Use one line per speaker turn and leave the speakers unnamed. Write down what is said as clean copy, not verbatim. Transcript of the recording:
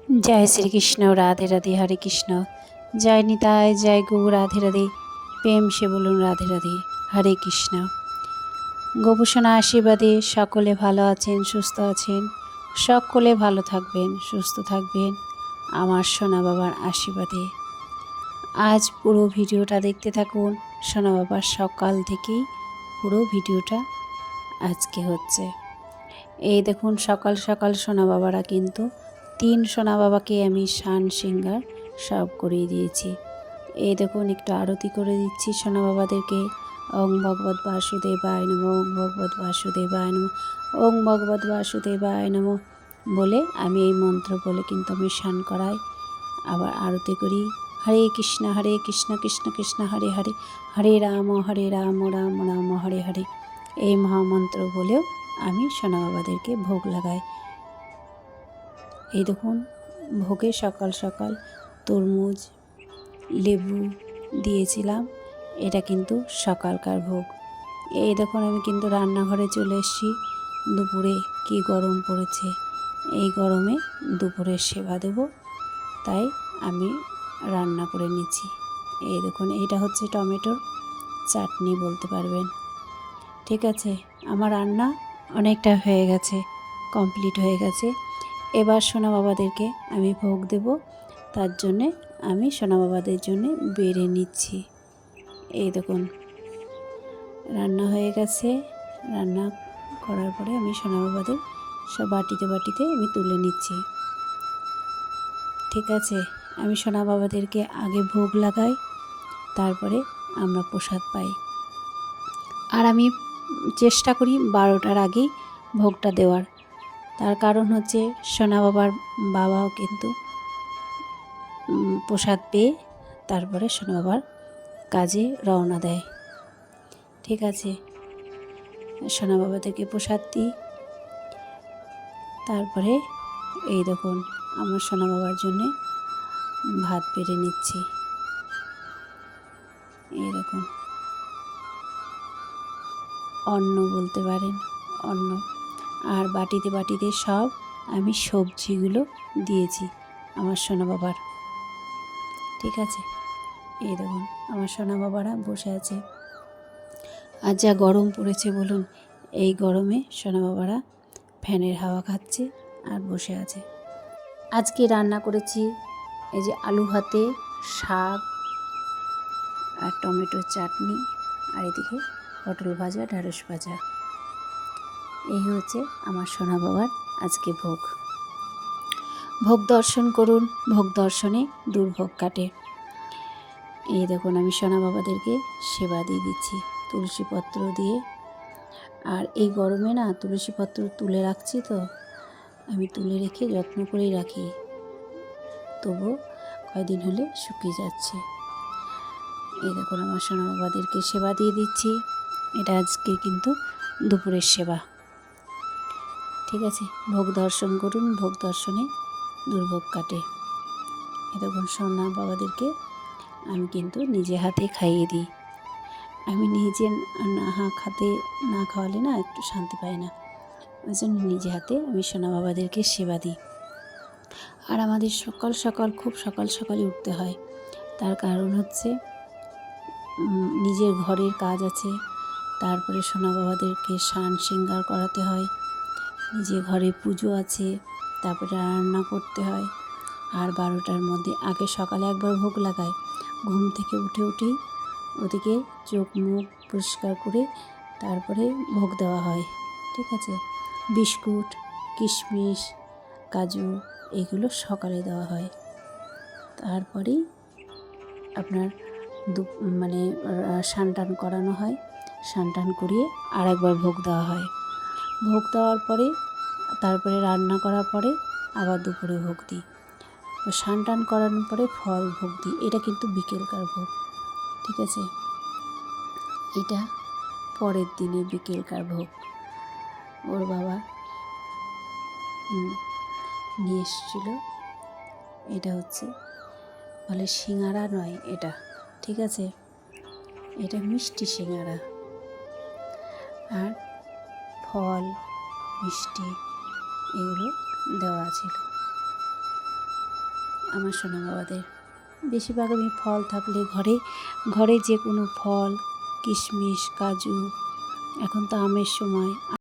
जय श्री कृष्ण। राधे राधे। हरे कृष्ण। जय निताय। जय गौ। राधे राधे। प्रेम से बोलুন রাধে রাধে। হরে কৃষ্ণ। গোপুসোনা আশীর্বাদে সকলে ভালো আছেন, সুস্থ আছেন। সকলে ভালো থাকবেন, সুস্থ থাকবেন আমার সোনা বাবার আশীর্বাদে। আজ পুরো ভিডিওটা দেখতে থাকুন। সোনা বাবার সকাল থেকেই পুরো ভিডিওটা আজকে হচ্ছে। এই দেখুন সকাল সকাল সোনা বাবারা কিন্তু 3 সোনা বাবাকে আমি শান সিঙ্গার সব করিয়ে দিয়েছি। এই দেখুন একটু আরতি করে দিচ্ছি সোনা বাবাদেরকে। ওং ভগবত বাসুদেবায় নমঃ, ওং ভগবত বাসুদেবায় নমঃ, ওং ভগবত বাসুদেবায় নমঃ বলে আমি এই মন্ত্র বলে কিন্তু আমি শান করাই, আবার আরতি করি। হরে কৃষ্ণ কৃষ্ণ কৃষ্ণ হরে হরে, হরে রাম রাম রাম হরে হরে, এই মহামন্ত্র বলেও আমি সোনা বাবাদেরকে ভোগ লাগাই। এই দেখুন ভোগে সকাল সকাল তরমুজ লেবু দিয়েছিলাম, এটা কিন্তু সকালকার ভোগ। এই দেখুন আমি কিন্তু রান্নাঘরে চলে এসেছি। দুপুরে কি গরম পড়েছে, এই গরমে দুপুরের সেবা দেব, তাই আমি রান্না করে নিচ্ছি। এই দেখুন এটা হচ্ছে টমেটোর চাটনি বলতে পারবেন। ঠিক আছে, আমার রান্না অনেকটা হয়ে গেছে, কমপ্লিট হয়ে গেছে। এবার সোনা বাবাদেরকে আমি ভোগ দেব, তার জন্যে আমি সোনা বাবাদের জন্যে বেড়ে নিচ্ছি। এই দেখুন রান্না হয়ে গেছে। রান্না করার পরে আমি সোনা বাবাদের সব বাটিতে বাটিতে আমি তুলে নিচ্ছি। ঠিক আছে, আমি সোনা বাবাদেরকে আগে ভোগ লাগাই, তারপরে আমরা প্রসাদ পাই। আর আমি চেষ্টা করি 12টার আগেই ভোগটা দেওয়ার। তার কারণ হচ্ছে সোনা বাবার বাবাও কিন্তু প্রসাদ পেয়ে তারপরে সোনা বাবার কাজে রওনা দেয়। ঠিক আছে, সোনা বাবাদেরকে প্রসাদ দিই, তারপরে এই দেখুন আমার সোনা বাবার জন্যে ভাত বেড়ে নিচ্ছি। এই দেখুন অন্ন বলতে পারেন, অন্ন। আর বাটিতে বাটিতে সব আমি সবজিগুলো দিয়েছি আমার সোনা বাবার। ঠিক আছে, এই দেখুন আমার সোনা বাবারা বসে আছে। আর যা গরম পড়েছে বলুন, এই গরমে সোনা বাবারা ফ্যানের হাওয়া খাচ্ছে আর বসে আছে। আজকে রান্না করেছি এই যে আলু ভাতে, শাক আর টমেটোর চাটনি, আর এদিকে পটল ভাজা, ঢ্যাঁড়স ভাজা। এই হচ্ছে আমার সোনা বাবার আজকে ভোগ। ভোগ দর্শন করুন, ভোগ দর্শনে দুর্ভোগ কাটে। এই দেখুন আমি সোনা বাবাদেরকে সেবা দিয়ে দিচ্ছি তুলসী পত্র দিয়ে। আর এই গরমে না তুলসী পত্র তুলে রাখছি, তো আমি তুলে রেখে যত্ন করেই রাখি, তবু কয়দিন হলে শুকিয়ে যাচ্ছে। এই দেখুন আমার সোনা বাবাদেরকে সেবা দিয়ে দিচ্ছি। এটা আজকে কিন্তু দুপুরের সেবা। ঠিক আছে, ভোগ দর্শন করুন, ভোগ দর্শনে দুর্ভোগ কাটে। এই দেখুন সোনা বাবাদেরকে আমি কিন্তু নিজে হাতে খাইয়ে দিই। আমি নিজে হাতে না খাওয়ালে না একটু শান্তি পাই না, ওই জন্য নিজে হাতে আমি সোনা বাবাদেরকে সেবা দিই। আর আমাদের সকাল সকাল খুব সকাল সকালে উঠতে হয়, তার কারণ হচ্ছে নিজের ঘরের কাজ আছে, তারপরে সোনা বাবাদেরকে স্নান শৃঙ্গার করাতে হয়, নিজের ঘরে পুজো আছে, তারপরে রান্না করতে হয়। আর 12টার মধ্যে আগে সকালে একবার ভোগ লাগায়, ঘুম থেকে উঠেই ওদিকে চোখ মুখ পরিষ্কার করে তারপরে ভোগ দেওয়া হয়। ঠিক আছে, বিস্কুট, কিশমিশ, কাজু এগুলো সকালে দেওয়া হয়। তারপরেই আপনার মানে স্নান টান করানো হয়, স্নান টান করিয়ে আর একবার ভোগ দেওয়া হয়। ভোগ দেওয়ার পরে তারপরে রান্না করার পরে আবার দুপুরে ভোগ দিই। স্নান টান করানোর পরে ফল ভোগ দিই। এটা কিন্তু বিকেলকার ভোগ। ঠিক আছে, এটা পরের দিনে বিকেলকার ভোগ। ওর বাবা নিয়ে এসেছিলো। এটা হচ্ছে বলে সিঙ্গারা নয় এটা, ঠিক আছে, এটা মিষ্টি সিঙ্গারা। আর ফল মিষ্টি এগুলো দেওয়া ছিল। আমার সোনা বাবাদের। বেশিরভাগ আমি ফল থাকলে ঘরে যে কোনো ফল, কিশমিশ, কাজু, এখন তো আমের সময়,